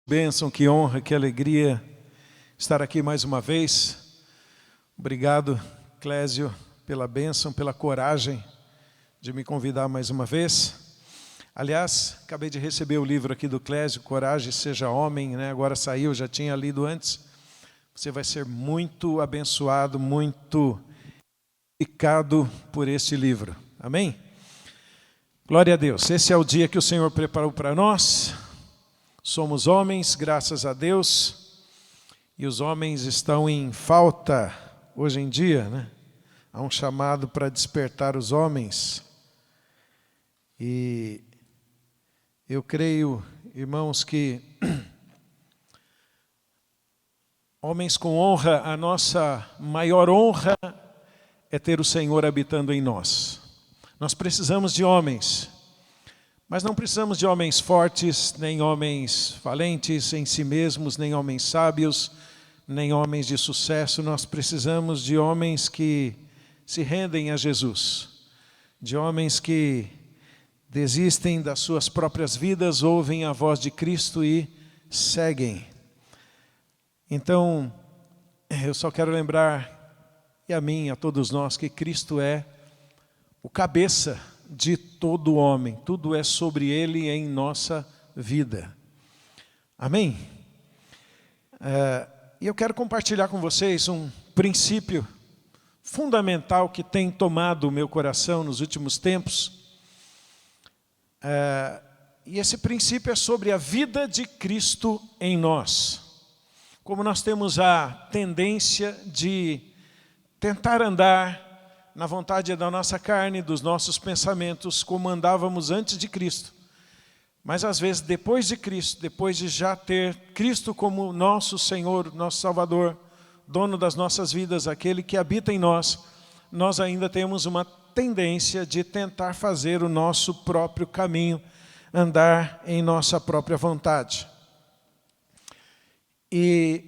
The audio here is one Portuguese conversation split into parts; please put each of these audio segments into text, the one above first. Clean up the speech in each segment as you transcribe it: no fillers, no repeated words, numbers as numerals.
Bênção, que honra, que alegria estar aqui mais uma vez. Obrigado, Clésio, pela bênção, pela coragem de me convidar mais uma vez. Aliás, acabei de receber o livro aqui do Clésio, Coragem, Seja Homem, né? Agora saiu, já tinha lido antes. Você vai ser muito abençoado, muito edificado por este livro. Amém? Glória a Deus. Esse é o dia que o Senhor preparou para nós. Somos homens, graças a Deus, e os homens estão em falta hoje em dia, né? Há um chamado para despertar os homens. E eu creio, irmãos, que homens com honra, a nossa maior honra é ter o Senhor habitando em nós. Nós precisamos de homens. Mas não precisamos de homens fortes, nem homens valentes em si mesmos, nem homens sábios, nem homens de sucesso. Nós precisamos de homens que se rendem a Jesus, de homens que desistem das suas próprias vidas, ouvem a voz de Cristo e seguem. Então, eu só quero lembrar, e a mim, a todos nós, que Cristo é o cabeça de todo homem, tudo é sobre Ele em nossa vida. Amém? E eu quero compartilhar com vocês um princípio fundamental que tem tomado o meu coração nos últimos tempos. E esse princípio é sobre a vida de Cristo em nós. Como nós temos a tendência de tentar andar na vontade da nossa carne, dos nossos pensamentos, como andávamos antes de Cristo. Mas às vezes, depois de Cristo, depois de já ter Cristo como nosso Senhor, nosso Salvador, dono das nossas vidas, aquele que habita em nós, nós ainda temos uma tendência de tentar fazer o nosso próprio caminho, andar em nossa própria vontade. E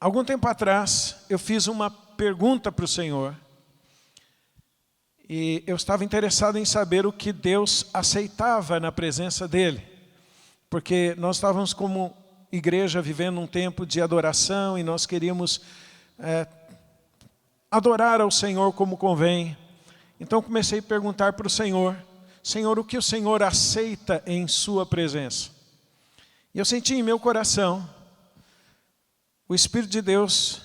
algum tempo atrás, eu fiz uma pergunta para o Senhor. E eu estava interessado em saber o que Deus aceitava na presença dEle. Porque nós estávamos como igreja vivendo um tempo de adoração e nós queríamos adorar ao Senhor como convém. Então comecei a perguntar para o Senhor, Senhor, o que o Senhor aceita em sua presença? E eu senti em meu coração o Espírito de Deus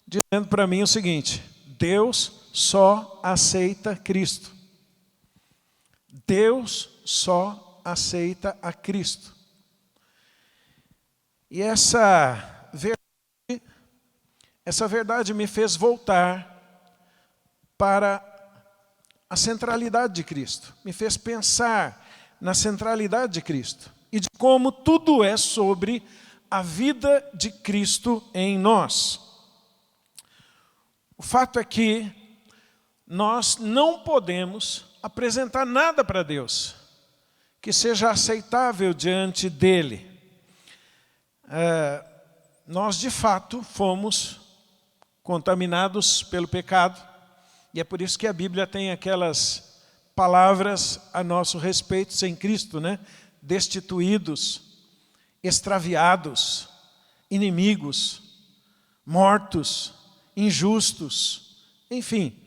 dizendo para mim o seguinte: Deus só aceita Cristo. Deus só aceita a Cristo. E essa verdade me fez voltar para a centralidade de Cristo. Me fez pensar na centralidade de Cristo e de como tudo é sobre a vida de Cristo em nós. O fato é que nós não podemos apresentar nada para Deus que seja aceitável diante dEle. Nós, de fato, fomos contaminados pelo pecado, e é por isso que a Bíblia tem aquelas palavras a nosso respeito sem Cristo, né? Destituídos, extraviados, inimigos, mortos, injustos, enfim.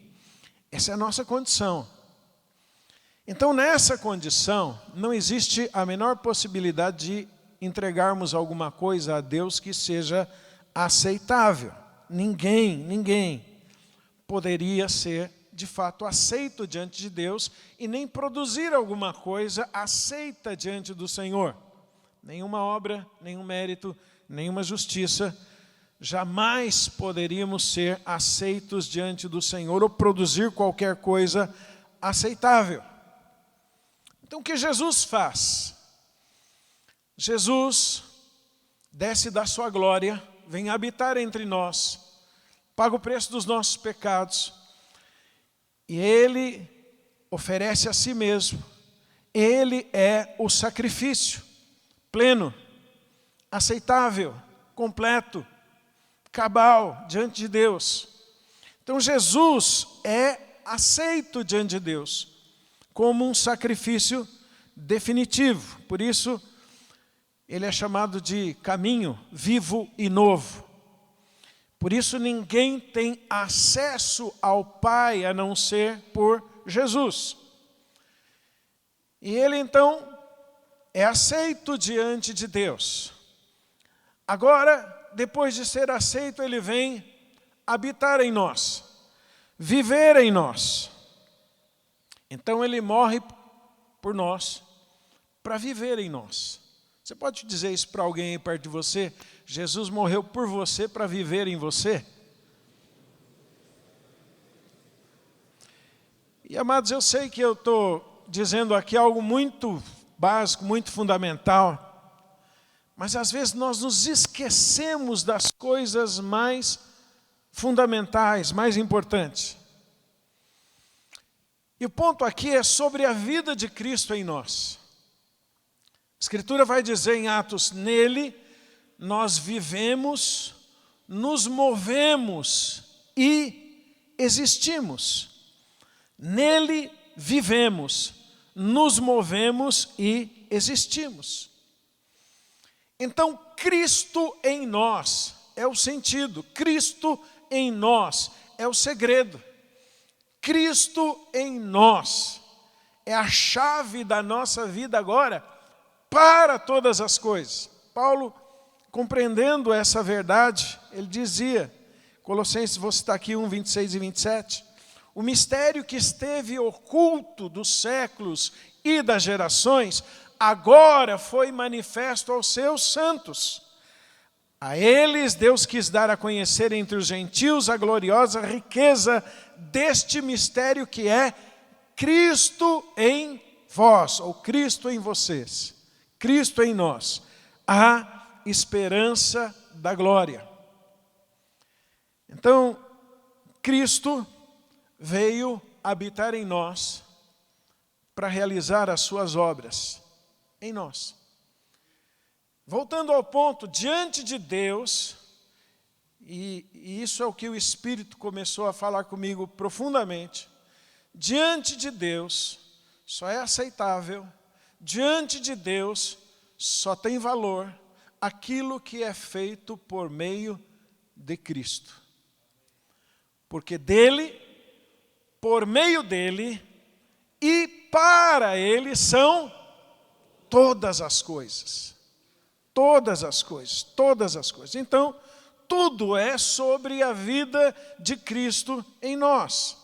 Essa é a nossa condição. Então, nessa condição, não existe a menor possibilidade de entregarmos alguma coisa a Deus que seja aceitável. Ninguém poderia ser, de fato, aceito diante de Deus e nem produzir alguma coisa aceita diante do Senhor. Nenhuma obra, nenhum mérito, nenhuma justiça. Jamais poderíamos ser aceitos diante do Senhor ou produzir qualquer coisa aceitável. Então o que Jesus faz? Jesus desce da sua glória, vem habitar entre nós, paga o preço dos nossos pecados e Ele oferece a si mesmo. Ele é o sacrifício pleno, aceitável, completo, cabal diante de Deus. Então Jesus é aceito diante de Deus como um sacrifício definitivo. Por isso ele é chamado de caminho vivo e novo. Por isso ninguém tem acesso ao Pai a não ser por Jesus. E ele então é aceito diante de Deus. Agora, depois de ser aceito, ele vem habitar em nós, viver em nós. Então ele morre por nós, para viver em nós. Você pode dizer isso para alguém aí perto de você? Jesus morreu por você para viver em você? E amados, eu sei que eu estou dizendo aqui algo muito básico, muito fundamental, mas às vezes nós nos esquecemos das coisas mais fundamentais, mais importantes. E o ponto aqui é sobre a vida de Cristo em nós. A Escritura vai dizer em Atos, nele nós vivemos, nos movemos e existimos. Nele vivemos, nos movemos e existimos. Então, Cristo em nós é o sentido, Cristo em nós é o segredo. Cristo em nós é a chave da nossa vida agora para todas as coisas. Paulo, compreendendo essa verdade, ele dizia, Colossenses, vou citar aqui 1, 26 e 27, o mistério que esteve oculto dos séculos e das gerações, agora foi manifesto aos seus santos. A eles Deus quis dar a conhecer entre os gentios a gloriosa riqueza deste mistério que é Cristo em vós, ou Cristo em vocês, Cristo em nós, a esperança da glória. Então, Cristo veio habitar em nós para realizar as suas obras em nós. Voltando ao ponto, diante de Deus, e isso é o que o Espírito começou a falar comigo profundamente, diante de Deus só é aceitável, diante de Deus só tem valor aquilo que é feito por meio de Cristo. Porque dele, por meio dele e para ele são todas as coisas. Todas as coisas, todas as coisas. Então, tudo é sobre a vida de Cristo em nós.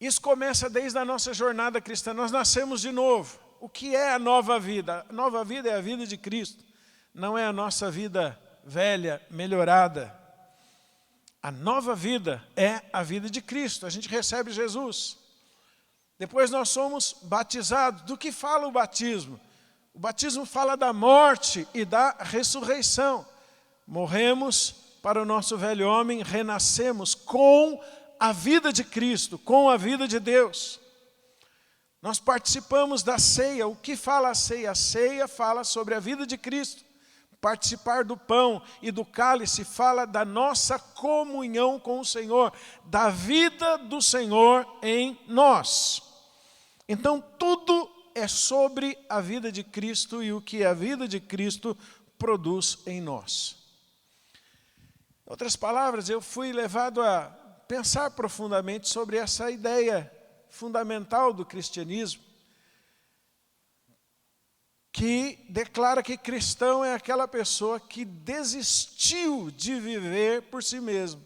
Isso começa desde a nossa jornada cristã. Nós nascemos de novo. O que é a nova vida? A nova vida é a vida de Cristo. Não é a nossa vida velha, melhorada. A nova vida é a vida de Cristo. A gente recebe Jesus. Depois nós somos batizados. Do que fala o batismo? O batismo fala da morte e da ressurreição. Morremos para o nosso velho homem, renascemos com a vida de Cristo, com a vida de Deus. Nós participamos da ceia. O que fala a ceia? A ceia fala sobre a vida de Cristo. Participar do pão e do cálice fala da nossa comunhão com o Senhor, da vida do Senhor em nós. Então tudo é sobre a vida de Cristo e o que a vida de Cristo produz em nós. Em outras palavras, eu fui levado a pensar profundamente sobre essa ideia fundamental do cristianismo, que declara que cristão é aquela pessoa que desistiu de viver por si mesmo,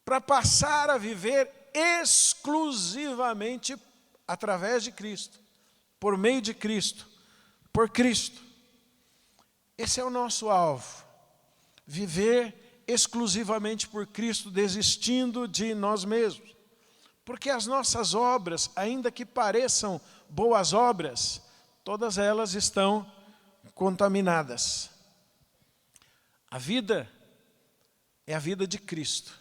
para passar a viver exclusivamente através de Cristo, por meio de Cristo, por Cristo. Esse é o nosso alvo, viver exclusivamente por Cristo, desistindo de nós mesmos. Porque as nossas obras, ainda que pareçam boas obras, todas elas estão contaminadas. A vida é a vida de Cristo.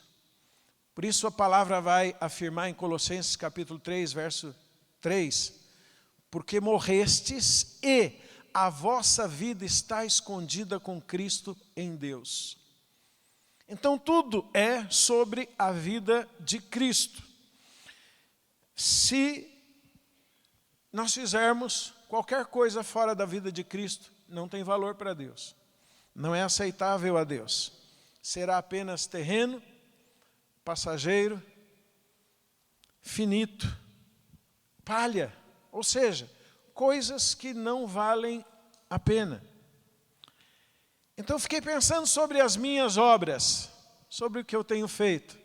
Por isso a palavra vai afirmar em Colossenses capítulo 3, verso 3, porque morrestes e a vossa vida está escondida com Cristo em Deus. Então tudo é sobre a vida de Cristo. Se nós fizermos qualquer coisa fora da vida de Cristo, não tem valor para Deus. Não é aceitável a Deus. Será apenas terreno, passageiro, finito, palha. Ou seja, coisas que não valem a pena. Então eu fiquei pensando sobre as minhas obras, sobre o que eu tenho feito.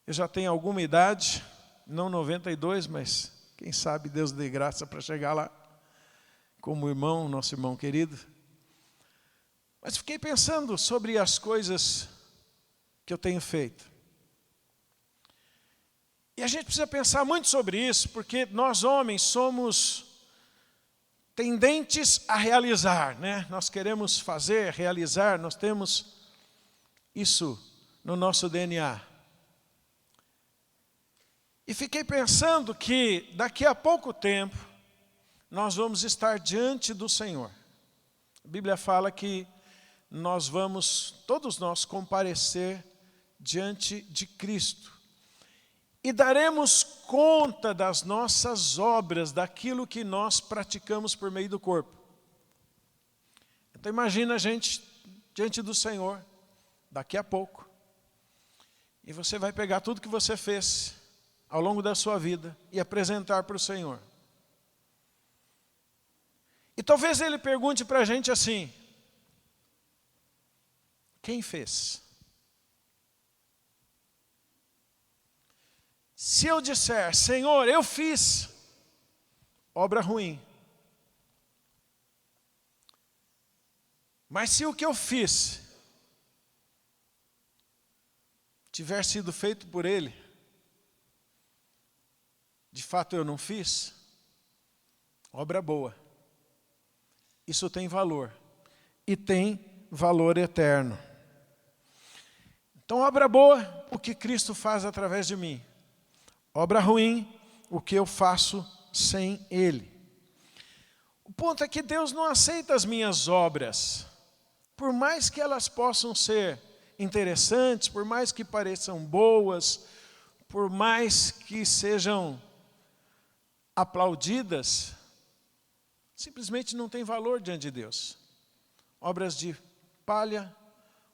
Eu já tenho alguma idade, não 92, mas quem sabe Deus dê graça para chegar lá, como irmão, nosso irmão querido. Mas fiquei pensando sobre as coisas que eu tenho feito. E a gente precisa pensar muito sobre isso, porque nós homens somos tendentes a realizar, né? Nós queremos fazer, realizar, nós temos isso no nosso DNA. E fiquei pensando que daqui a pouco tempo nós vamos estar diante do Senhor. A Bíblia fala que nós vamos, todos nós, comparecer diante de Cristo. E daremos conta das nossas obras, daquilo que nós praticamos por meio do corpo. Então imagina a gente diante do Senhor, daqui a pouco. E você vai pegar tudo que você fez ao longo da sua vida e apresentar para o Senhor. E talvez Ele pergunte para a gente assim: quem fez? Se eu disser, Senhor, eu fiz, obra ruim. Mas se o que eu fiz tiver sido feito por Ele, de fato eu não fiz, obra boa. Isso tem valor, e tem valor eterno. Então, obra boa, o que Cristo faz através de mim. Obra ruim, o que eu faço sem Ele. O ponto é que Deus não aceita as minhas obras, por mais que elas possam ser interessantes, por mais que pareçam boas, por mais que sejam aplaudidas, simplesmente não tem valor diante de Deus. Obras de palha,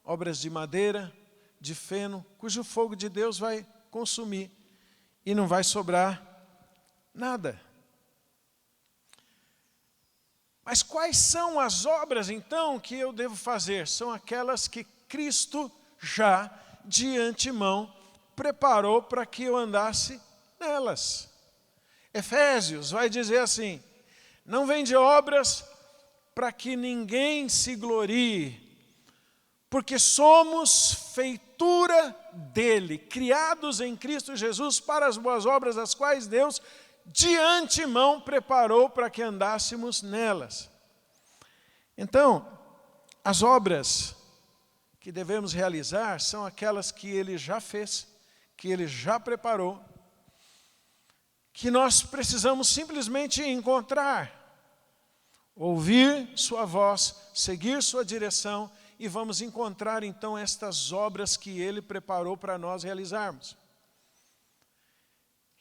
obras de madeira, de feno, cujo fogo de Deus vai consumir e não vai sobrar nada. Mas quais são as obras, então, que eu devo fazer? São aquelas que Cristo já, de antemão, preparou para que eu andasse nelas. Efésios vai dizer assim: não vem de obras para que ninguém se glorie, porque somos feitura dele, criados em Cristo Jesus para as boas obras, as quais Deus de antemão preparou para que andássemos nelas. Então, as obras que devemos realizar são aquelas que Ele já fez, que Ele já preparou, que nós precisamos simplesmente encontrar, ouvir sua voz, seguir sua direção, e vamos encontrar então estas obras que Ele preparou para nós realizarmos.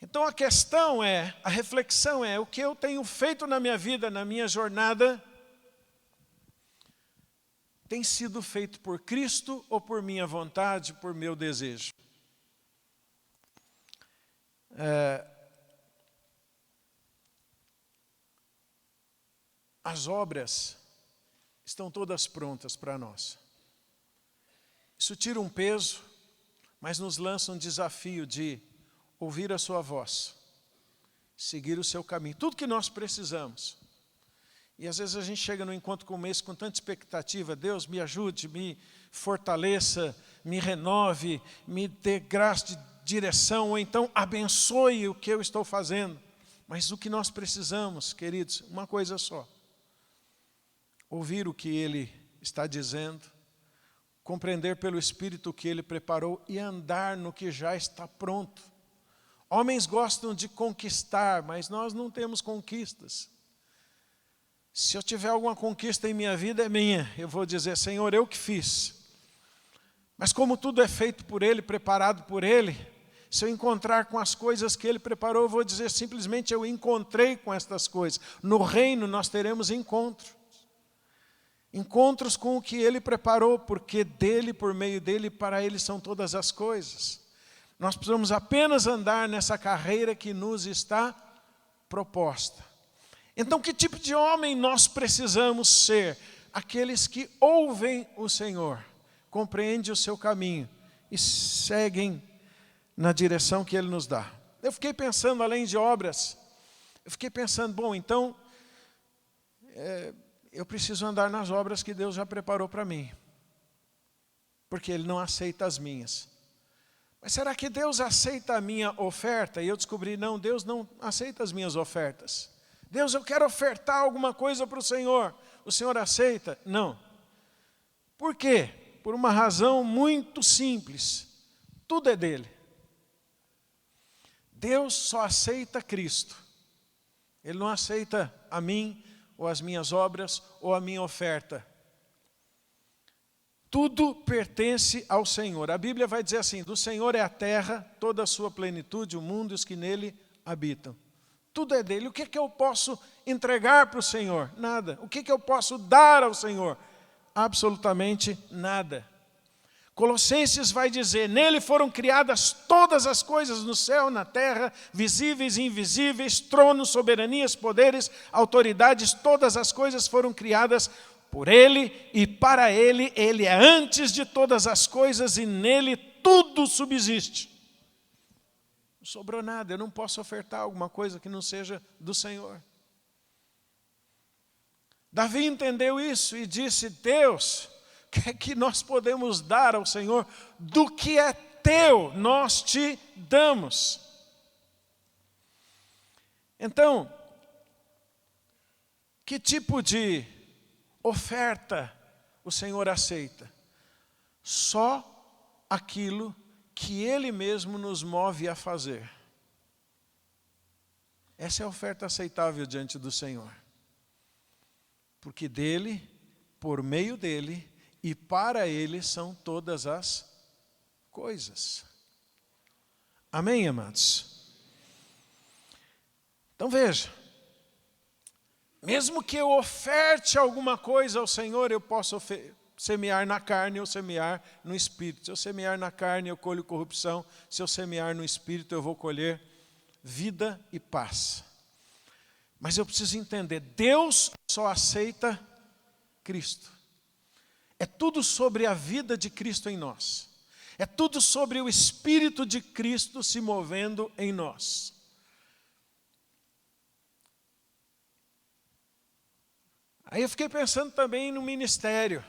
Então a questão é, a reflexão é, o que eu tenho feito na minha vida, na minha jornada, tem sido feito por Cristo ou por minha vontade, por meu desejo? As obras estão todas prontas para nós. Isso tira um peso, mas nos lança um desafio de ouvir a sua voz, seguir o seu caminho, tudo que nós precisamos. E às vezes a gente chega no encontro como esse com tanta expectativa: Deus me ajude, me fortaleça, me renove, me dê graça de direção, ou então abençoe o que eu estou fazendo. Mas o que nós precisamos, queridos, uma coisa só: ouvir o que Ele está dizendo, compreender pelo Espírito o que Ele preparou e andar no que já está pronto. Homens gostam de conquistar, mas nós não temos conquistas. Se eu tiver alguma conquista em minha vida, é minha. Eu vou dizer: Senhor, eu que fiz. Mas como tudo é feito por Ele, preparado por Ele, Se eu encontrar com as coisas que Ele preparou, eu vou dizer simplesmente, eu encontrei com estas coisas. No reino nós teremos encontros. Encontros com o que Ele preparou, porque dEle, por meio dEle, para Ele são todas as coisas. Nós precisamos apenas andar nessa carreira que nos está proposta. Então, que tipo de homem nós precisamos ser? Aqueles que ouvem o Senhor, compreendem o seu caminho e seguem na direção que Ele nos dá. Eu fiquei pensando, além de obras, eu fiquei pensando, bom, então, eu preciso andar nas obras que Deus já preparou para mim, porque Ele não aceita as minhas. Mas será que Deus aceita a minha oferta? E eu descobri, não, Deus não aceita as minhas ofertas. Deus, eu quero ofertar alguma coisa para o Senhor aceita? Não. Por quê? Por uma razão muito simples. Tudo é dele. Deus só aceita Cristo. Ele não aceita a mim, ou as minhas obras, ou a minha oferta. Tudo pertence ao Senhor. A Bíblia vai dizer assim, do Senhor é a terra, toda a sua plenitude, o mundo e os que nele habitam. Tudo é dele. O que é que eu posso entregar para o Senhor? Nada. O que é que eu posso dar ao Senhor? Absolutamente nada. Colossenses vai dizer, nele foram criadas todas as coisas no céu, na terra, visíveis e invisíveis, tronos, soberanias, poderes, autoridades, todas as coisas foram criadas por Ele e para Ele. Ele é antes de todas as coisas e nele tudo subsiste. Não sobrou nada, eu não posso ofertar alguma coisa que não seja do Senhor. Davi entendeu isso e disse, Deus, o que é que nós podemos dar ao Senhor? Do que é teu, nós te damos. Então, que tipo de oferta o Senhor aceita? Só aquilo que Ele mesmo nos move a fazer. Essa é a oferta aceitável diante do Senhor. Porque dele, por meio dele e para Ele são todas as coisas. Amém, amados? Então veja, mesmo que eu oferte alguma coisa ao Senhor, eu posso semear na carne ou semear no Espírito. Se eu semear na carne, eu colho corrupção. Se eu semear no Espírito, eu vou colher vida e paz. Mas eu preciso entender, Deus só aceita Cristo. É tudo sobre a vida de Cristo em nós. É tudo sobre o Espírito de Cristo se movendo em nós. Aí eu fiquei pensando também no ministério.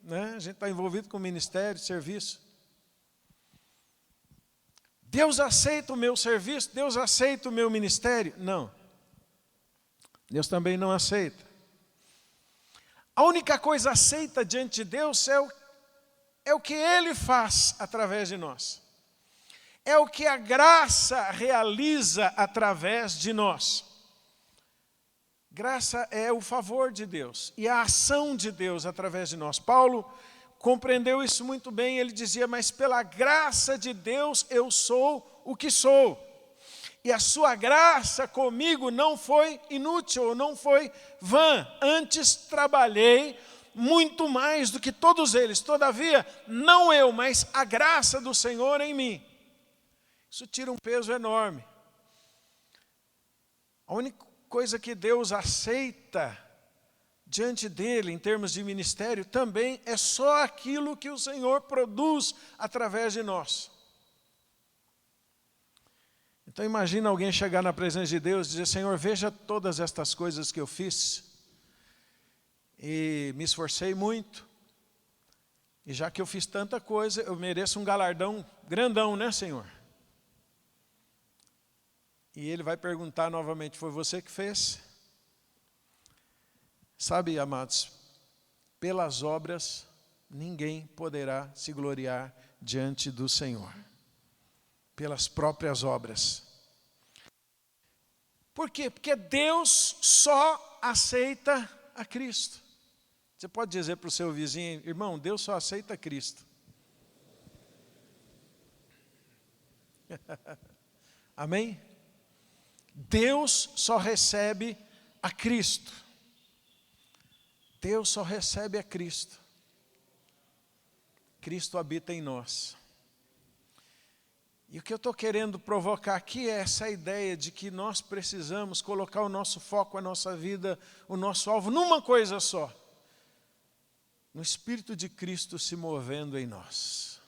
Né? A gente está envolvido com o ministério, serviço. Deus aceita o meu serviço? Deus aceita o meu ministério? Não. Deus também não aceita. A única coisa aceita diante de Deus é o que Ele faz através de nós. É o que a graça realiza através de nós. Graça é o favor de Deus e a ação de Deus através de nós. Paulo compreendeu isso muito bem, ele dizia, mas pela graça de Deus eu sou o que sou. E a sua graça comigo não foi inútil, ou não foi vã. Antes trabalhei muito mais do que todos eles. Todavia, não eu, mas a graça do Senhor em mim. Isso tira um peso enorme. A única coisa que Deus aceita diante dele, em termos de ministério, também é só aquilo que o Senhor produz através de nós. Então imagina alguém chegar na presença de Deus e dizer, Senhor, veja todas estas coisas que eu fiz, e me esforcei muito, e já que eu fiz tanta coisa, eu mereço um galardão grandão, né, Senhor? E Ele vai perguntar novamente, foi você que fez? Sabe, amados, pelas obras, ninguém poderá se gloriar diante do Senhor. Pelas próprias obras. Por quê? Porque Deus só aceita a Cristo. Você pode dizer para o seu vizinho, irmão, Deus só aceita Cristo. Amém? Deus só recebe a Cristo. Deus só recebe a Cristo. Cristo habita em nós. E o que eu estou querendo provocar aqui é essa ideia de que nós precisamos colocar o nosso foco, a nossa vida, o nosso alvo numa coisa só. No Espírito de Cristo se movendo em nós.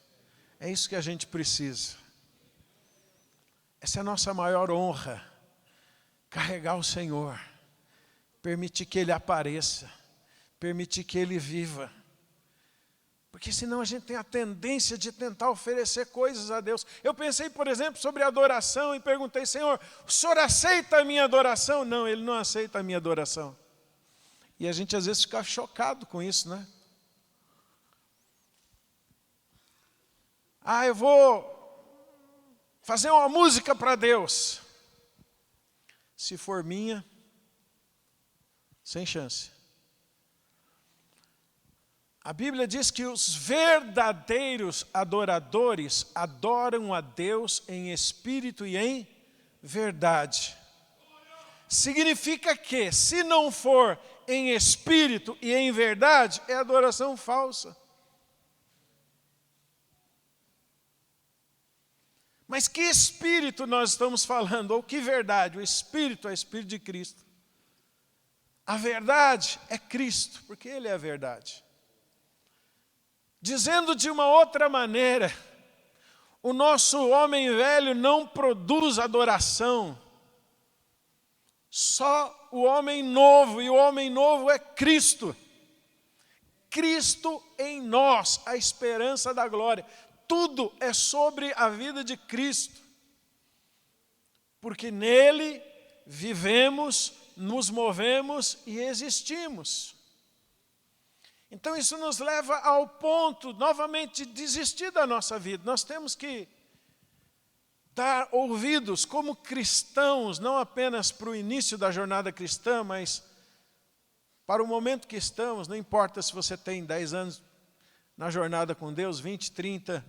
É isso que a gente precisa. Essa é a nossa maior honra. Carregar o Senhor. Permitir que Ele apareça. Permitir que Ele viva. Porque senão a gente tem a tendência de tentar oferecer coisas a Deus. Eu pensei, por exemplo, sobre adoração e perguntei, Senhor, o Senhor aceita a minha adoração? Não, Ele não aceita a minha adoração. E a gente às vezes fica chocado com isso, né? Eu vou fazer uma música para Deus. Se for minha, sem chance. A Bíblia diz que os verdadeiros adoradores adoram a Deus em espírito e em verdade. Significa que, se não for em espírito e em verdade, é adoração falsa. Mas que espírito nós estamos falando? Ou que verdade? O espírito é o Espírito de Cristo. A verdade é Cristo, porque Ele é a verdade. Dizendo de uma outra maneira, o nosso homem velho não produz adoração. Só o homem novo, e o homem novo é Cristo. Cristo em nós, a esperança da glória. Tudo é sobre a vida de Cristo. Porque nele vivemos, nos movemos e existimos. Então isso nos leva ao ponto, novamente, de desistir da nossa vida. Nós temos que dar ouvidos como cristãos, não apenas para o início da jornada cristã, mas para o momento que estamos, não importa se você tem 10 anos na jornada com Deus, 20, 30,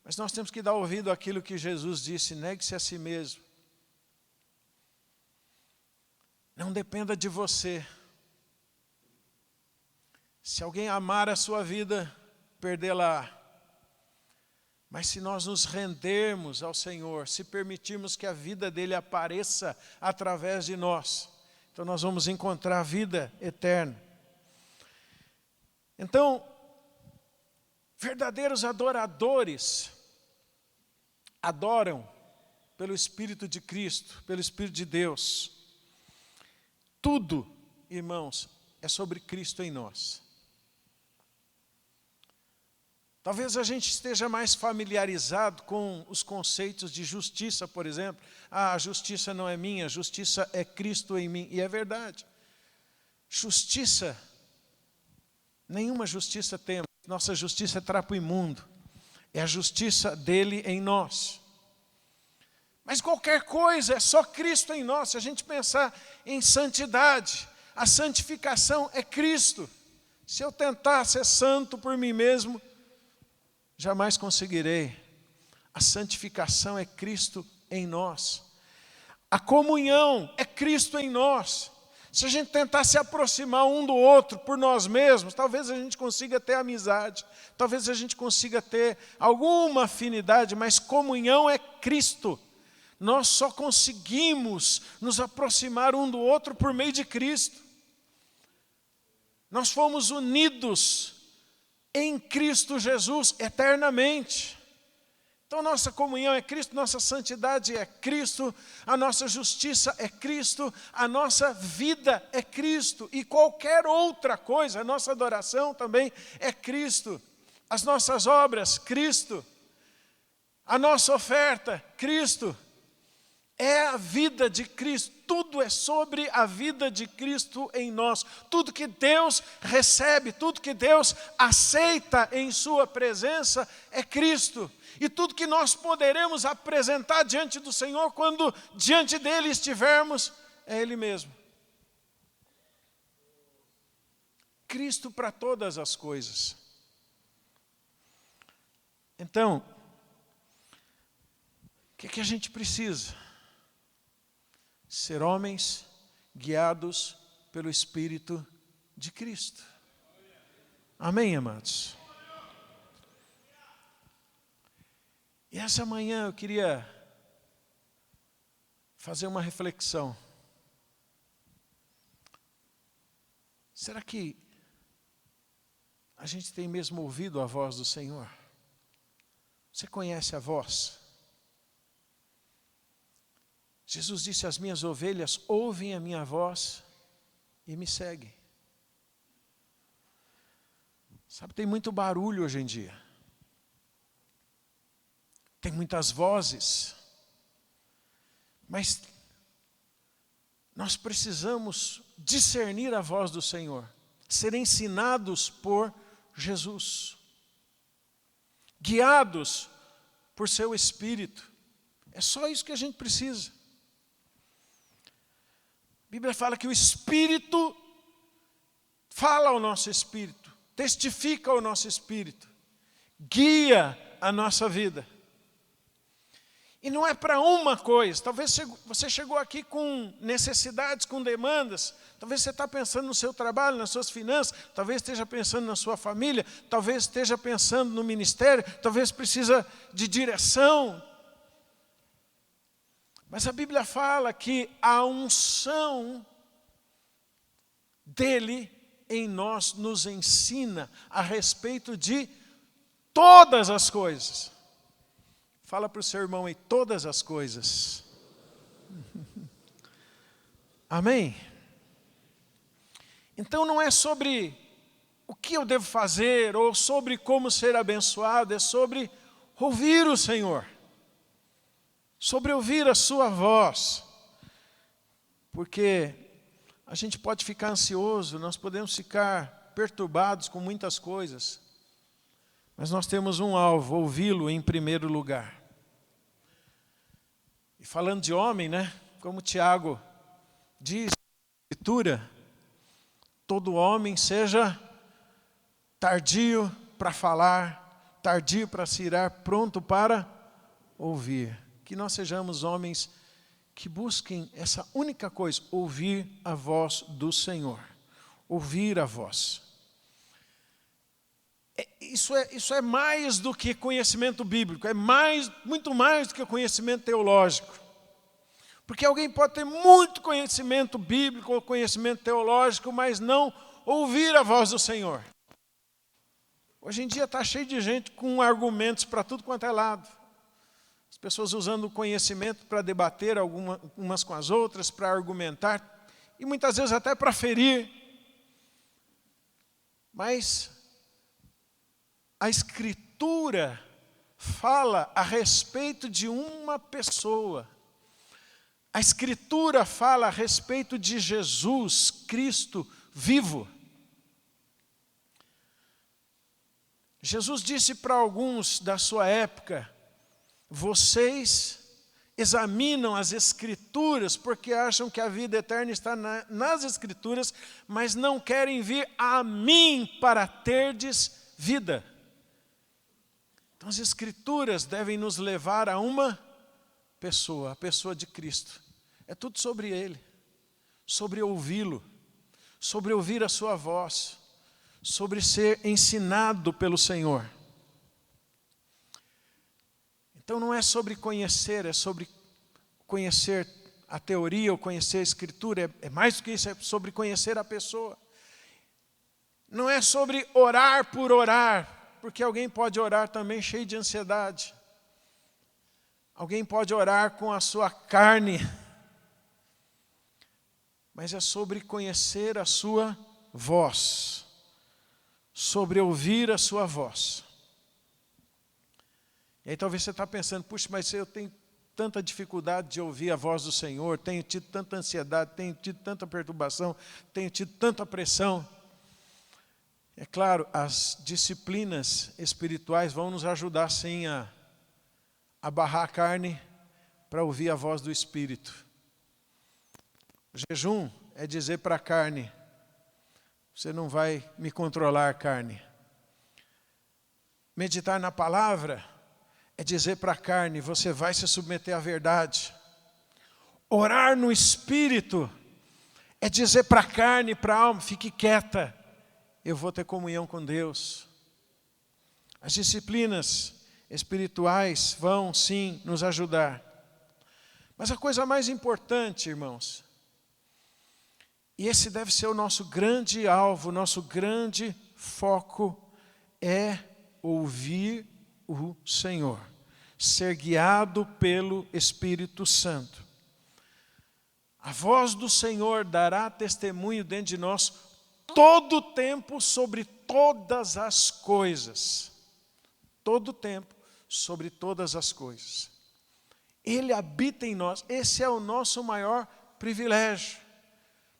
mas nós temos que dar ouvido àquilo que Jesus disse, negue-se a si mesmo. Não dependa de você. Se alguém amar a sua vida, perdê-la. Mas se nós nos rendermos ao Senhor, se permitirmos que a vida dele apareça através de nós, então nós vamos encontrar a vida eterna. Então, verdadeiros adoradores adoram pelo Espírito de Cristo, pelo Espírito de Deus. Tudo, irmãos, é sobre Cristo em nós. Talvez a gente esteja mais familiarizado com os conceitos de justiça, por exemplo. A justiça não é minha, a justiça é Cristo em mim. E é verdade. Justiça, nenhuma justiça temos. Nossa justiça é trapo imundo. É a justiça dele em nós. Mas qualquer coisa é só Cristo em nós. Se a gente pensar em santidade, a santificação é Cristo. Se eu tentar ser santo por mim mesmo, jamais conseguirei. A santificação é Cristo em nós. A comunhão é Cristo em nós. Se a gente tentar se aproximar um do outro por nós mesmos, talvez a gente consiga ter amizade, talvez a gente consiga ter alguma afinidade, mas comunhão é Cristo. Nós só conseguimos nos aproximar um do outro por meio de Cristo. Nós fomos unidos em Cristo Jesus eternamente. Então nossa comunhão é Cristo, nossa santidade é Cristo, a nossa justiça é Cristo, a nossa vida é Cristo e qualquer outra coisa, a nossa adoração também é Cristo, as nossas obras, Cristo, a nossa oferta, Cristo, é a vida de Cristo, tudo é sobre a vida de Cristo em nós, tudo que Deus recebe, tudo que Deus aceita em sua presença é Cristo. E tudo que nós poderemos apresentar diante do Senhor, quando diante dEle estivermos, é Ele mesmo. Cristo para todas as coisas. Então, que a gente precisa? Ser homens guiados pelo Espírito de Cristo. Amém, amados? E essa manhã eu queria fazer uma reflexão. Será que a gente tem mesmo ouvido a voz do Senhor? Você conhece a voz? Jesus disse: as minhas ovelhas ouvem a minha voz e me seguem. Sabe, tem muito barulho hoje em dia. Tem muitas vozes. Mas nós precisamos discernir a voz do Senhor, ser ensinados por Jesus, guiados por seu Espírito. É só isso que a gente precisa. A Bíblia fala que o Espírito fala ao nosso espírito, testifica ao nosso espírito, guia a nossa vida. E não é para uma coisa. Talvez você chegou aqui com necessidades, com demandas. Talvez você está pensando no seu trabalho, nas suas finanças. Talvez esteja pensando na sua família. Talvez esteja pensando no ministério. Talvez precisa de direção. Mas a Bíblia fala que a unção dele em nós nos ensina a respeito de todas as coisas. Fala para o seu irmão aí, todas as coisas. Amém? Então não é sobre o que eu devo fazer, ou sobre como ser abençoado, é sobre ouvir o Senhor. Sobre ouvir a sua voz. Porque a gente pode ficar ansioso, nós podemos ficar perturbados com muitas coisas. Mas nós temos um alvo, ouvi-lo em primeiro lugar. E falando de homem, né? Como Tiago diz na Escritura, todo homem seja tardio para falar, tardio para se irar, pronto para ouvir. Que nós sejamos homens que busquem essa única coisa, ouvir a voz do Senhor. Ouvir a voz. Isso é mais do que conhecimento bíblico, é muito mais do que conhecimento teológico. Porque alguém pode ter muito conhecimento bíblico ou conhecimento teológico, mas não ouvir a voz do Senhor. Hoje em dia está cheio de gente com argumentos para tudo quanto é lado. As pessoas usando o conhecimento para debater umas com as outras, para argumentar, e muitas vezes até para ferir. Mas a Escritura fala a respeito de uma pessoa. A Escritura fala a respeito de Jesus Cristo vivo. Jesus disse para alguns da sua época: vocês examinam as Escrituras porque acham que a vida eterna está nas Escrituras, mas não querem vir a mim para terdes vida. Então as Escrituras devem nos levar a uma pessoa, a pessoa de Cristo. É tudo sobre Ele, sobre ouvi-lo, sobre ouvir a sua voz, sobre ser ensinado pelo Senhor. Então não é sobre conhecer, é sobre conhecer a teoria ou conhecer a Escritura, é mais do que isso, é sobre conhecer a pessoa. Não é sobre orar por orar, porque alguém pode orar também cheio de ansiedade. Alguém pode orar com a sua carne, mas é sobre conhecer a sua voz, sobre ouvir a sua voz. E aí talvez você está pensando: puxa, mas eu tenho tanta dificuldade de ouvir a voz do Senhor, tenho tido tanta ansiedade, tenho tido tanta perturbação, tenho tido tanta pressão. É claro, as disciplinas espirituais vão nos ajudar sim a barrar a carne para ouvir a voz do Espírito. O jejum é dizer para a carne: você não vai me controlar, carne. Meditar na palavra é dizer para a carne, você vai se submeter à verdade. Orar no Espírito é dizer para a carne e para a alma, fique quieta, eu vou ter comunhão com Deus. As disciplinas espirituais vão sim nos ajudar. Mas a coisa mais importante, irmãos, e esse deve ser o nosso grande alvo, nosso grande foco, é ouvir o Senhor, ser guiado pelo Espírito Santo. A voz do Senhor dará testemunho dentro de nós todo o tempo sobre todas as coisas. Todo o tempo sobre todas as coisas. Ele habita em nós, esse é o nosso maior privilégio.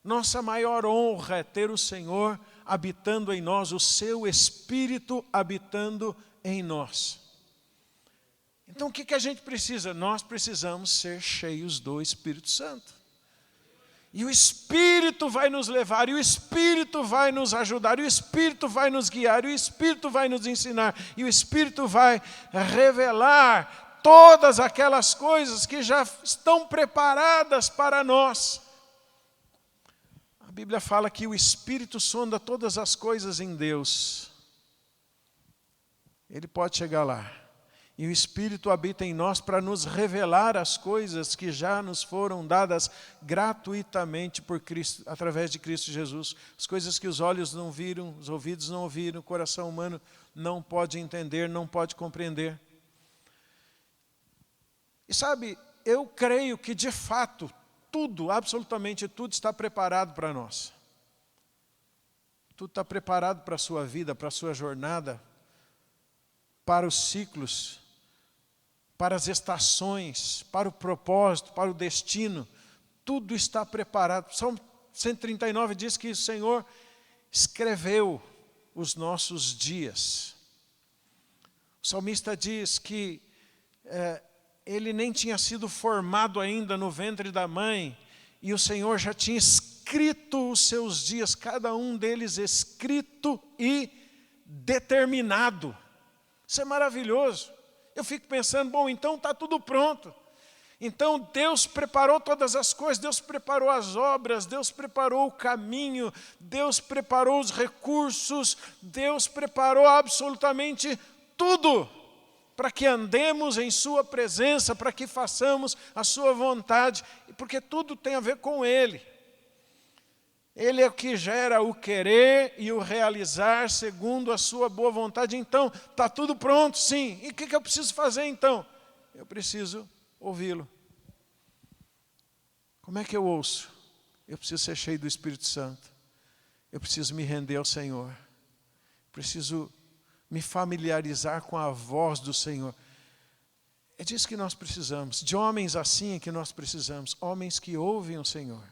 Nossa maior honra é ter o Senhor habitando em nós, o seu Espírito habitando em nós. Então o que a gente precisa? Nós precisamos ser cheios do Espírito Santo. E o Espírito vai nos levar, e o Espírito vai nos ajudar, e o Espírito vai nos guiar, e o Espírito vai nos ensinar, e o Espírito vai revelar todas aquelas coisas que já estão preparadas para nós. A Bíblia fala que o Espírito sonda todas as coisas em Deus. Ele pode chegar lá. E o Espírito habita em nós para nos revelar as coisas que já nos foram dadas gratuitamente por Cristo, através de Cristo Jesus. As coisas que os olhos não viram, os ouvidos não ouviram, o coração humano não pode entender, não pode compreender. E sabe, eu creio que de fato, tudo, absolutamente tudo está preparado para nós. Tudo está preparado para a sua vida, para a sua jornada, para os ciclos, para as estações, para o propósito, para o destino. Tudo está preparado. Salmo 139 diz que o Senhor escreveu os nossos dias. O salmista diz que ele nem tinha sido formado ainda no ventre da mãe, e o Senhor já tinha escrito os seus dias, cada um deles escrito e determinado. Isso é maravilhoso. Eu fico pensando, bom, então está tudo pronto. Então Deus preparou todas as coisas, Deus preparou as obras, Deus preparou o caminho, Deus preparou os recursos, Deus preparou absolutamente tudo para que andemos em sua presença, para que façamos a sua vontade, porque tudo tem a ver com Ele. Ele é o que gera o querer e o realizar segundo a sua boa vontade. Então, está tudo pronto, sim. E o que eu preciso fazer então? Eu preciso ouvi-lo. Como é que eu ouço? Eu preciso ser cheio do Espírito Santo. Eu preciso me render ao Senhor. Preciso me familiarizar com a voz do Senhor. É disso que nós precisamos. De homens assim é que nós precisamos. Homens que ouvem o Senhor,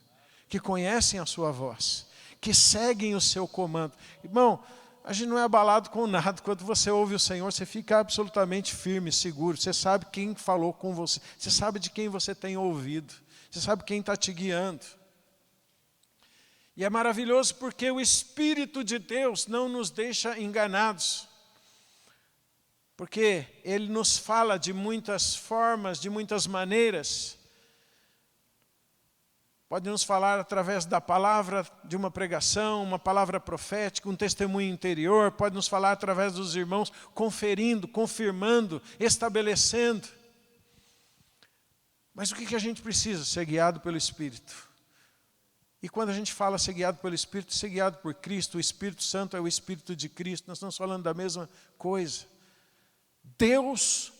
que conhecem a sua voz, que seguem o seu comando. Irmão, a gente não é abalado com nada. Quando você ouve o Senhor, você fica absolutamente firme, seguro. Você sabe quem falou com você. Você sabe de quem você tem ouvido. Você sabe quem está te guiando. E é maravilhoso porque o Espírito de Deus não nos deixa enganados. Porque Ele nos fala de muitas formas, de muitas maneiras. Pode nos falar através da palavra, de uma pregação, uma palavra profética, um testemunho interior. Pode nos falar através dos irmãos, conferindo, confirmando, estabelecendo. Mas o que a gente precisa? Ser guiado pelo Espírito. E quando a gente fala ser guiado pelo Espírito, ser guiado por Cristo, o Espírito Santo é o Espírito de Cristo. Nós estamos falando da mesma coisa. Deus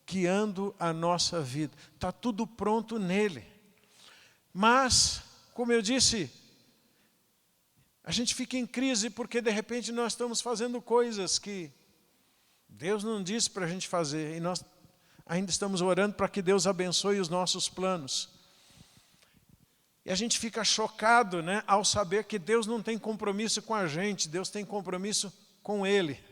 guiando a nossa vida. Está tudo pronto nele. Mas, como eu disse, a gente fica em crise porque de repente nós estamos fazendo coisas que Deus não disse para a gente fazer. E nós ainda estamos orando para que Deus abençoe os nossos planos. E a gente fica chocado, né, ao saber que Deus não tem compromisso com a gente, Deus tem compromisso com Ele.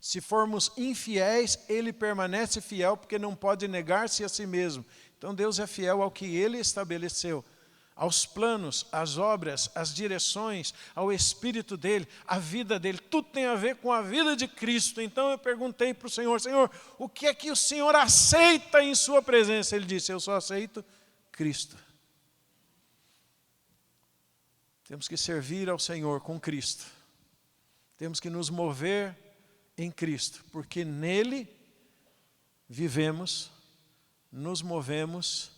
Se formos infiéis, Ele permanece fiel porque não pode negar-se a si mesmo. Então Deus é fiel ao que Ele estabeleceu. aos planos, às obras, às direções, ao Espírito dele, à vida dele. Tudo tem a ver com a vida de Cristo. Então eu perguntei para o Senhor, Senhor, o que é que o Senhor aceita em sua presença? Ele disse, eu só aceito Cristo. Temos que servir ao Senhor com Cristo. Temos que nos mover em Cristo, porque nele vivemos, nos movemos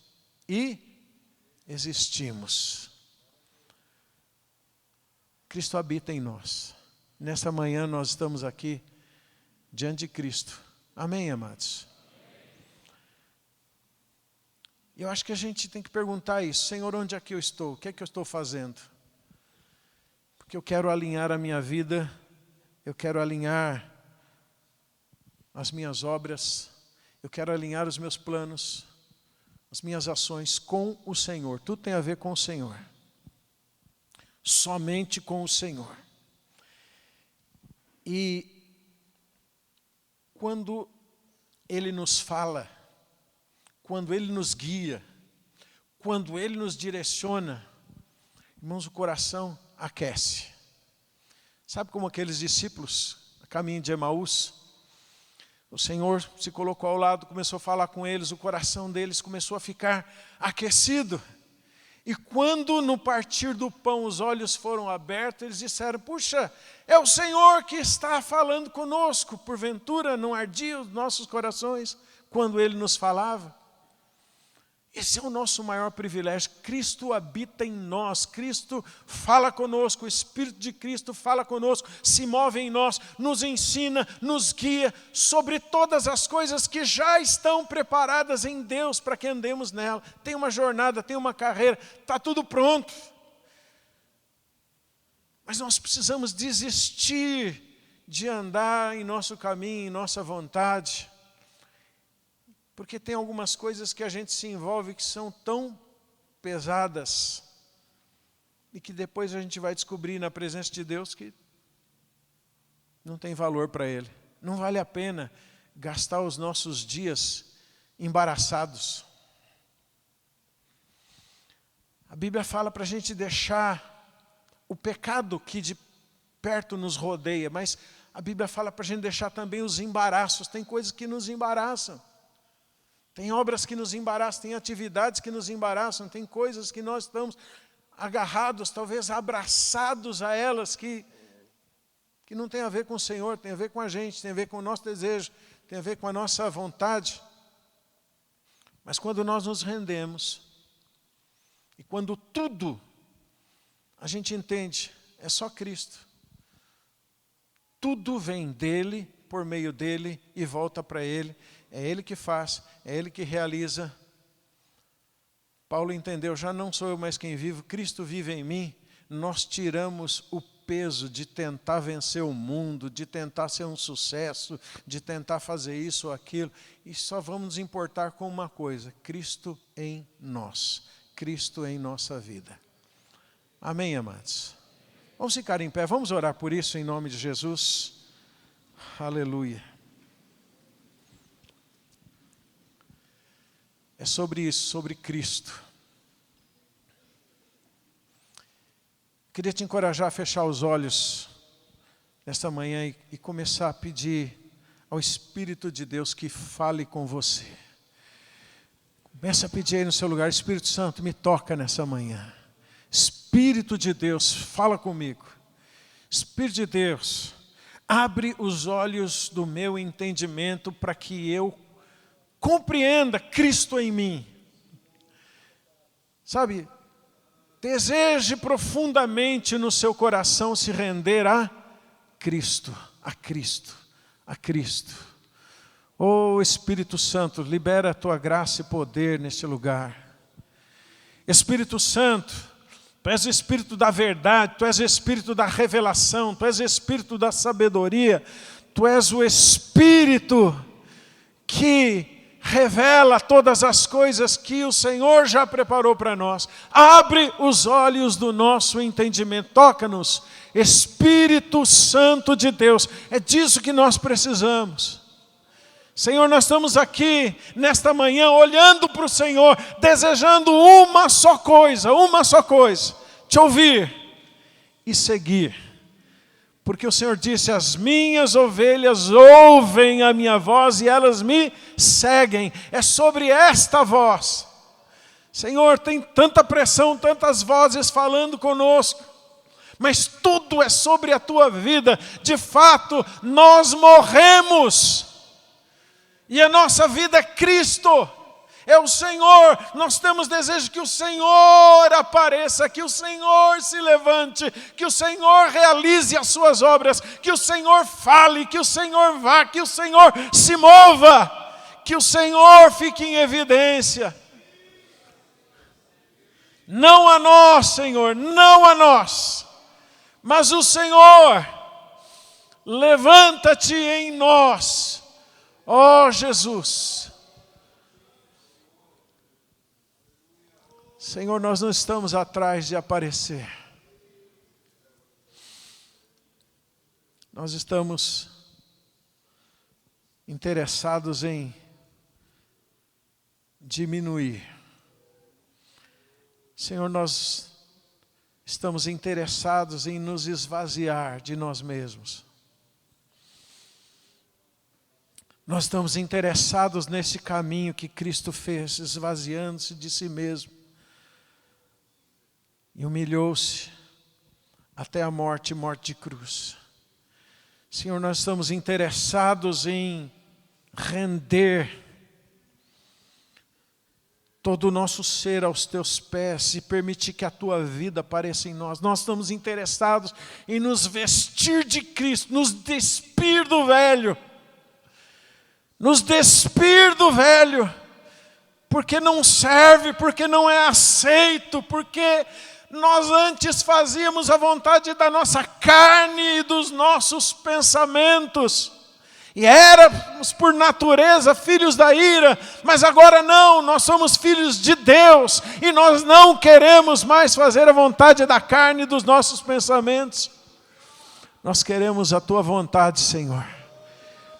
e existimos. Cristo habita em nós. Nessa manhã nós estamos aqui diante de Cristo. Amém, amados? Eu acho que a gente tem que perguntar isso. Senhor, onde é que eu estou? O que é que eu estou fazendo? Porque eu quero alinhar a minha vida, eu quero alinhar as minhas obras, eu quero alinhar os meus planos, as minhas ações com o Senhor. Tudo tem a ver com o Senhor. Somente com o Senhor. E quando Ele nos fala, quando Ele nos guia, quando Ele nos direciona, irmãos, o coração aquece. Sabe como aqueles discípulos, a caminho de Emaús, o Senhor se colocou ao lado, começou a falar com eles, o coração deles começou a ficar aquecido. E quando no partir do pão os olhos foram abertos, eles disseram, puxa, é o Senhor que está falando conosco. Porventura não ardiam os nossos corações quando Ele nos falava? Esse é o nosso maior privilégio. Cristo habita em nós, Cristo fala conosco, o Espírito de Cristo fala conosco, se move em nós, nos ensina, nos guia sobre todas as coisas que já estão preparadas em Deus para que andemos nela. Tem uma jornada, tem uma carreira, está tudo pronto. Mas nós precisamos desistir de andar em nosso caminho, em nossa vontade. Porque tem algumas coisas que a gente se envolve que são tão pesadas e que depois a gente vai descobrir na presença de Deus que não tem valor para Ele. Não vale a pena gastar os nossos dias embaraçados. A Bíblia fala para a gente deixar o pecado que de perto nos rodeia, mas a Bíblia fala para a gente deixar também os embaraços. Tem coisas que nos embaraçam. Tem obras que nos embaraçam, tem atividades que nos embaraçam, tem coisas que nós estamos agarrados, talvez abraçados a elas, que não tem a ver com o Senhor, tem a ver com a gente, tem a ver com o nosso desejo, tem a ver com a nossa vontade. Mas quando nós nos rendemos, e quando tudo a gente entende, é só Cristo. Tudo vem dEle, por meio dEle e volta para Ele. É Ele que faz, é Ele que realiza. Paulo entendeu, já não sou eu mais quem vivo, Cristo vive em mim. Nós tiramos o peso de tentar vencer o mundo, de tentar ser um sucesso, de tentar fazer isso ou aquilo. E só vamos nos importar com uma coisa, Cristo em nós, Cristo em nossa vida. Amém, amados? Vamos ficar em pé, vamos orar por isso em nome de Jesus. Aleluia. É sobre isso, sobre Cristo. Queria te encorajar a fechar os olhos nesta manhã e começar a pedir ao Espírito de Deus que fale com você. Começa a pedir aí no seu lugar, Espírito Santo, me toca nessa manhã. Espírito de Deus, fala comigo. Espírito de Deus, abre os olhos do meu entendimento para que eu compreenda Cristo em mim. Sabe, deseje profundamente no seu coração se render a Cristo, a Cristo, a Cristo. Oh Espírito Santo, libera a tua graça e poder neste lugar. Espírito Santo, Tu és o Espírito da verdade, Tu és o Espírito da revelação, Tu és o Espírito da sabedoria, Tu és o Espírito que revela todas as coisas que o Senhor já preparou para nós. Abre os olhos do nosso entendimento, toca-nos, Espírito Santo de Deus, é disso que nós precisamos. Senhor, nós estamos aqui nesta manhã olhando para o Senhor, desejando uma só coisa, te ouvir e seguir. Porque o Senhor disse, as minhas ovelhas ouvem a minha voz e elas me seguem. É sobre esta voz. Senhor, tem tanta pressão, tantas vozes falando conosco, mas tudo é sobre a tua vida. De fato, nós morremos e a nossa vida é Cristo, é o Senhor. Nós temos desejo que o Senhor apareça, que o Senhor se levante, que o Senhor realize as suas obras, que o Senhor fale, que o Senhor vá, que o Senhor se mova, que o Senhor fique em evidência. Não a nós, Senhor, não a nós, mas o Senhor, levanta-te em nós, ó Jesus. Senhor, nós não estamos atrás de aparecer. Nós estamos interessados em diminuir. Senhor, nós estamos interessados em nos esvaziar de nós mesmos. Nós estamos interessados nesse caminho que Cristo fez, esvaziando-se de si mesmo. E humilhou-se até a morte de cruz. Senhor, nós estamos interessados em render todo o nosso ser aos teus pés e permitir que a tua vida apareça em nós. Nós estamos interessados em nos vestir de Cristo, nos despir do velho. Nos despir do velho, porque não serve, porque não é aceito, porque nós antes fazíamos a vontade da nossa carne e dos nossos pensamentos. E éramos por natureza filhos da ira, mas agora não, nós somos filhos de Deus e nós não queremos mais fazer a vontade da carne e dos nossos pensamentos. Nós queremos a tua vontade, Senhor.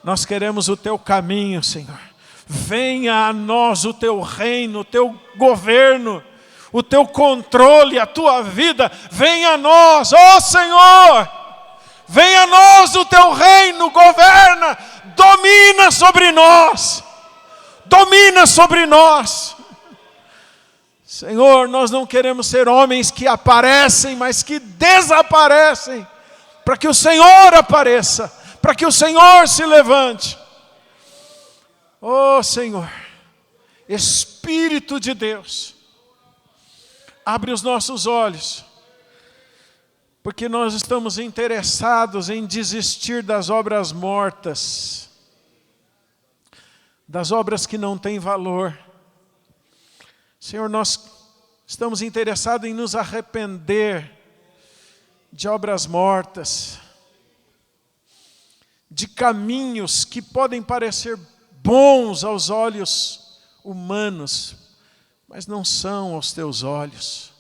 Nós queremos o teu caminho, Senhor. Venha a nós o teu reino, o teu governo, o teu controle, a tua vida. Venha a nós, ó Senhor. Venha a nós o teu reino, governa, domina sobre nós. Domina sobre nós. Senhor, nós não queremos ser homens que aparecem, mas que desaparecem, para que o Senhor apareça, para que o Senhor se levante. Oh Senhor, Espírito de Deus, abre os nossos olhos, porque nós estamos interessados em desistir das obras mortas, das obras que não têm valor. Senhor, nós estamos interessados em nos arrepender de obras mortas, de caminhos que podem parecer bons aos olhos humanos, mas não são aos teus olhos.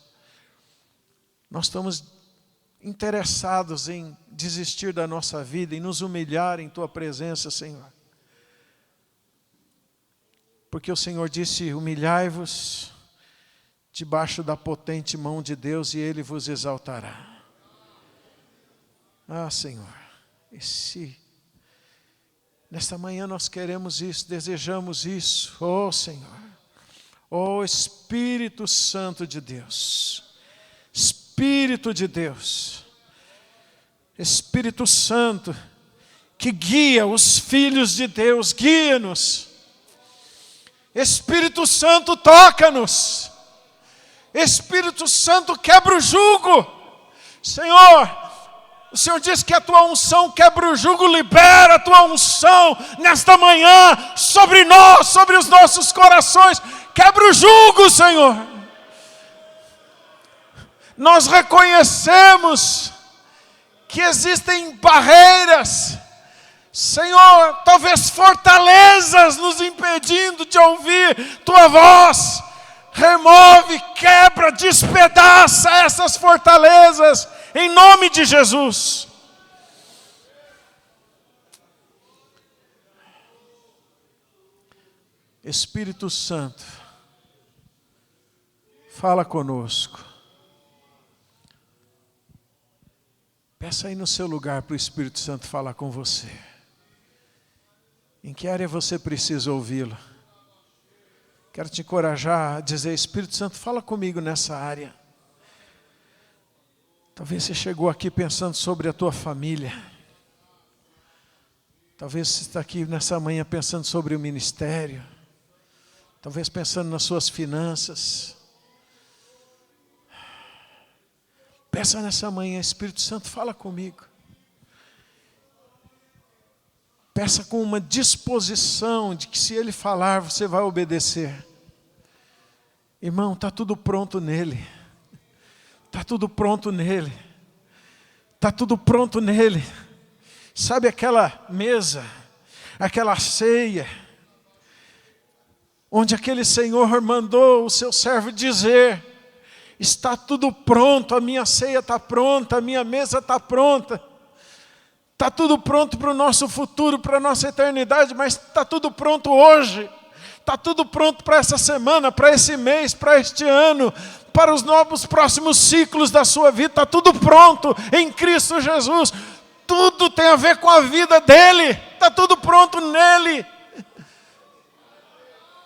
Nós estamos interessados em desistir da nossa vida, em nos humilhar em tua presença, Senhor. Porque o Senhor disse, humilhai-vos debaixo da potente mão de Deus e Ele vos exaltará. Ah, Senhor, nesta manhã nós queremos isso, desejamos isso. Oh, Senhor, oh Espírito Santo de Deus, Espírito de Deus, Espírito Santo, que guia os filhos de Deus, guia-nos. Espírito Santo, toca-nos. Espírito Santo, quebra o jugo. Senhor, o Senhor diz que a tua unção quebra o jugo, libera a tua unção nesta manhã sobre nós, sobre os nossos corações. Quebra o jugo, Senhor. Nós reconhecemos que existem barreiras, Senhor, talvez fortalezas nos impedindo de ouvir tua voz. Remove, quebra, despedaça essas fortalezas, em nome de Jesus. Espírito Santo, fala conosco. Peça aí no seu lugar para o Espírito Santo falar com você. Em que área você precisa ouvi-lo? Quero te encorajar a dizer: Espírito Santo, fala comigo nessa área. Talvez você chegou aqui pensando sobre a tua família. Talvez você está aqui nessa manhã pensando sobre o ministério. Talvez pensando nas suas finanças. Peça nessa manhã: Espírito Santo, fala comigo. Peça com uma disposição de que se Ele falar, você vai obedecer. Irmão, está tudo pronto nele. Está tudo pronto nele. Está tudo pronto nele. Sabe aquela mesa, aquela ceia, onde aquele Senhor mandou o seu servo dizer: está tudo pronto, a minha ceia está pronta, a minha mesa está pronta. Está tudo pronto para o nosso futuro, para a nossa eternidade, mas está tudo pronto hoje. Está tudo pronto para essa semana, para esse mês, para este ano, para os novos próximos ciclos da sua vida. Está tudo pronto em Cristo Jesus. Tudo tem a ver com a vida dele. Está tudo pronto nele.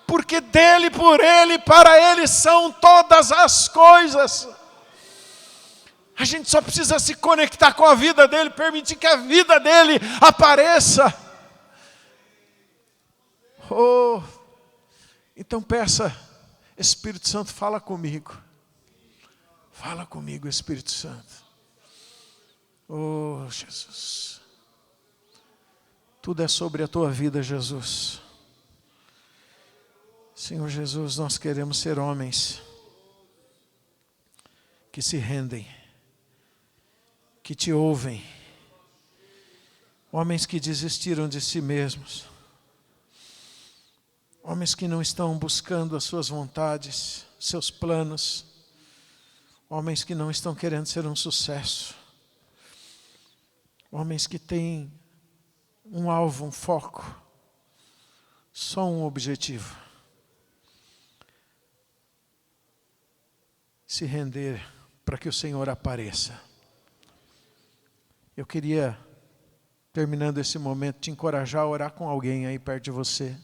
Porque dele, por ele, para ele são todas as coisas. A gente só precisa se conectar com a vida dele, permitir que a vida dele apareça. Oh, então peça: Espírito Santo, fala comigo. Fala comigo, Espírito Santo. Oh, Jesus. Tudo é sobre a tua vida, Jesus. Senhor Jesus, nós queremos ser homens que se rendem, que te ouvem, homens que desistiram de si mesmos, homens que não estão buscando as suas vontades, seus planos, homens que não estão querendo ser um sucesso, homens que têm um alvo, um foco, só um objetivo: se render para que o Senhor apareça. Eu queria, terminando esse momento, te encorajar a orar com alguém aí perto de você.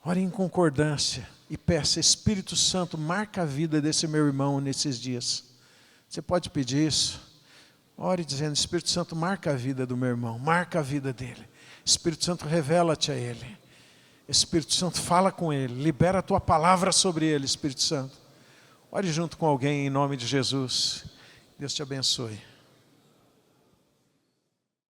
Ore em concordância e peça: Espírito Santo, marca a vida desse meu irmão nesses dias. Você pode pedir isso? Ore dizendo: Espírito Santo, marca a vida do meu irmão, marca a vida dele. Espírito Santo, revela-te a ele. Espírito Santo, fala com ele, libera a tua palavra sobre ele, Espírito Santo. Ore junto com alguém em nome de Jesus. Deus te abençoe.